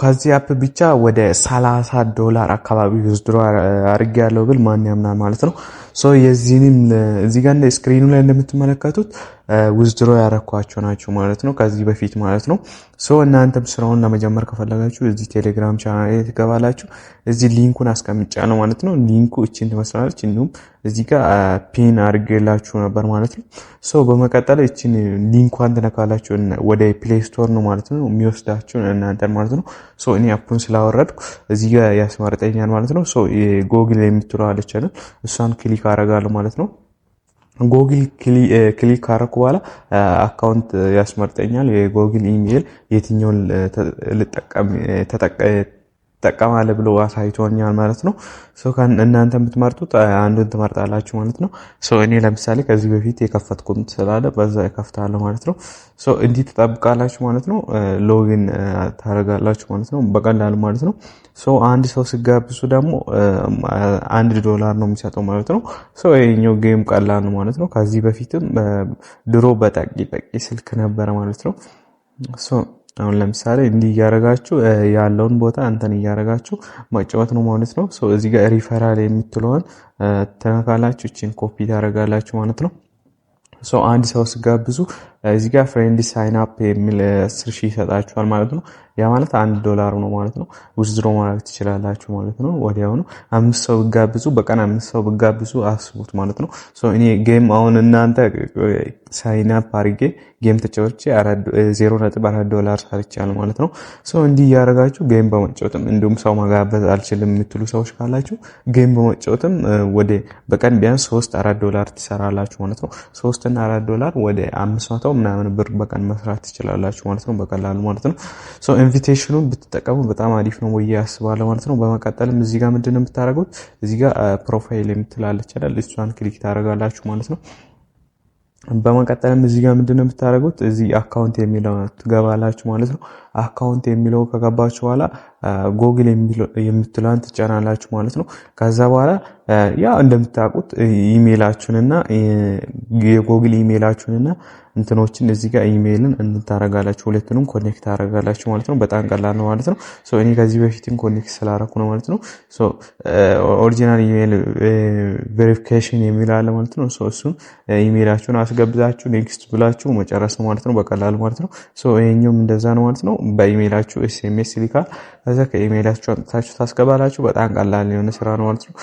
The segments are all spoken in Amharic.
ከዚህ አፕ ብቻ ወደ $30 አካባቢ ዊዝድሮ አድርጌያለሁ ብል ማን ያምናል ማለት ነው። የዚህንም እዚህ ጋር ስክሪኑ ላይ እንደምትመለከቱት ዊዝድሮ ያረኳቸው ናቸው ማለት ነው ከዚህ በፊት ማለት ነው። እናንተም ስራውን ለመጀመር ከፈለጋችሁ እዚህ ቴሌግራም ቻናል ላይ ትገባላችሁ። እዚህ ሊንኩን አስቀምጫለሁ ማለት ነው። ሊንኩ እቺን ትመስላለች። እንዲሁም እዚህ ጋር ፒን አድርጌላችሁ ነበር ማለት ነው። በመቀጠል እቺን ሊንኳን ትነካላችሁ ወደ ፕሌይ ስቶር ነው ማለት ነው የሚወስዳችሁ እናንተን ማለት ነው። እኔ አፑን ስላወረድኩ እዚህ ጋር ያስመርጠኛል ማለት ነው። ጎግል የምትለው አለች አይደል? እሷን ክሊክ አደርጋለሁ ማለት ነው። ጎግል ክሊክ ካረኩ በኋላ አካውንት ያስመርጠኛል። የጎግል ኢሜል የትኛውን ትጠቀማለህ ብሎ አሳይቶኛል ማለት ነው። እናንተ የምትመርጡት አንዱን ትመርጣላችሁ ማለት ነው። እኔ ለምሳሌ ከዚህ በፊት የከፈትኩት ስላለ በዛ እከፍታለሁ ማለት ነው። እንዲህ ትጠብቃላችሁ ማለት ነው። ሎጊን ታደርጋላችሁ ማለት ነው በቀላሉ ማለት ነው። አንድ ሰው ሲጋብዙ ደግሞ $1 ነው የሚሰጠው ማለት ነው። ይሄኛው ጌም ቀላል ነው ማለት ነው። ከዚህ በፊትም ድሮ በጠቂ ስልክ ነበረ ማለት ነው። አሁን ለምሳሌ እንዲህ እያደረጋችሁ ያለውን ቦታ እንትን እያደረጋችሁ መጫወት ነው ማለት ነው። እዚህ ጋር ሪፈራል የምትለውን ተነካላችሁ፣ እቺን ኮፒ ታደርጋላችሁ ማለት ነው። አንድ ሰው ሲጋብዙ እዚህ ጋር ፍሬንድ ሳይን አፕ የሚል 10,000 ይሰጣችኋል ማለት ነው። ያ ማለት $1 ነው ማለት ነው። ዊዝድሮ ማድረግ ትችላላችሁ ማለት ነው። ወዲያውኑ 5 ሰው ብጋብዙ በቀን 5 ሰው ብጋብዙ አስቡት ማለት ነው። እኔ ጌም አሁን እናንተ ሳይን አፕ አድርጌ ጌም ተጫውቼ $0.4 ሰርቻለሁ ማለት ነው። እንዲህ እያደረጋችሁ ጌም በመጫወትም እንዲሁም ሰው መጋበዝ አልችልም የምትሉ ሰዎች ካላችሁ ጌም በመጫወትም በቀን ቢያንስ $3-4 ትሰራላችሁ ማለት ነው። $3 እና $4 ወደ 500 ምናምን ብር በቀን መስራት ትችላላችሁ ማለት ነው በቀላሉ ማለት ነው። ኢንቪቴሽኑን ብትጠቀሙ በጣም አሪፍ ነው ወይ ያስባለሁ ማለት ነው። በመቀጠልም እዚህ ጋር ምንድነው የምታደርጉት? እዚህ ጋር ፕሮፋይል የምትላለች አይደል? እሷን ክሊክ ታደርጋላችሁ ማለት ነው። በመቀጠልም እዚህ ጋር ምንድነው የምታደርጉት? እዚህ አካውንት የሚለው ትገባላችሁ ማለት ነው። አካውንት የሚለው ከገባችሁ በኋላ ጎግል የምትለውን ትጫናላችሁ ማለት ነው። ከዛ በኋላ ያው እንደምታውቁት ኢሜይላችሁንና የጎግል ኢሜይላችሁንና እንትኖችን እዚህ ጋር ኢሜይልን እንታረጋላችሁ፣ ሁለቱንም ኮኔክት አደርጋላችሁ ማለት ነው። በጣም ቀላል ነው ማለት ነው። እኔ ከዚህ በፊትም ኮኔክት ስላደረኩ ነው ማለት ነው። ኦሪጂናል ኢሜይል ቬሪፊኬሽን የሚል አለ ማለት ነው። እሱን ኢሜይላችሁን አስገብታችሁ ኔክስት ብላችሁ መጨረስ ነው ማለት ነው በቀላሉ ማለት ነው። ይሄኛውም እንደዛ ነው ማለት ነው። በኢሜይላችሁ ኤስኤምኤስ ይልካል። ከዛ ከኢሜይላችሁ አምጥታችሁ ታስገባላችሁ። በጣም ቀላል የሆነ ስራ ነው ማለት ነው።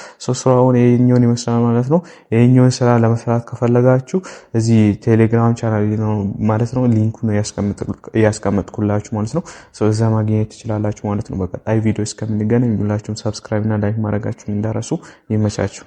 ስራውን ይሄኛውን ይመስላል ማለት ነው። ይሄኛውን ስራ ለመስራት ከፈለጋችሁ እዚህ ቴሌግራም ቻናል ነው ማለት ነው። ሊንኩን ያስቀመጥኩላችሁ ማለት ነው። እዛ ማግኘት ትችላላችሁ ማለት ነው። በቀጣይ ቪዲዮ እስከምንገናኝ ሁላችሁም ሰብስክራይብ እና ላይክ ማድረጋችሁን እንዳረሱ። ይመቻችሁ።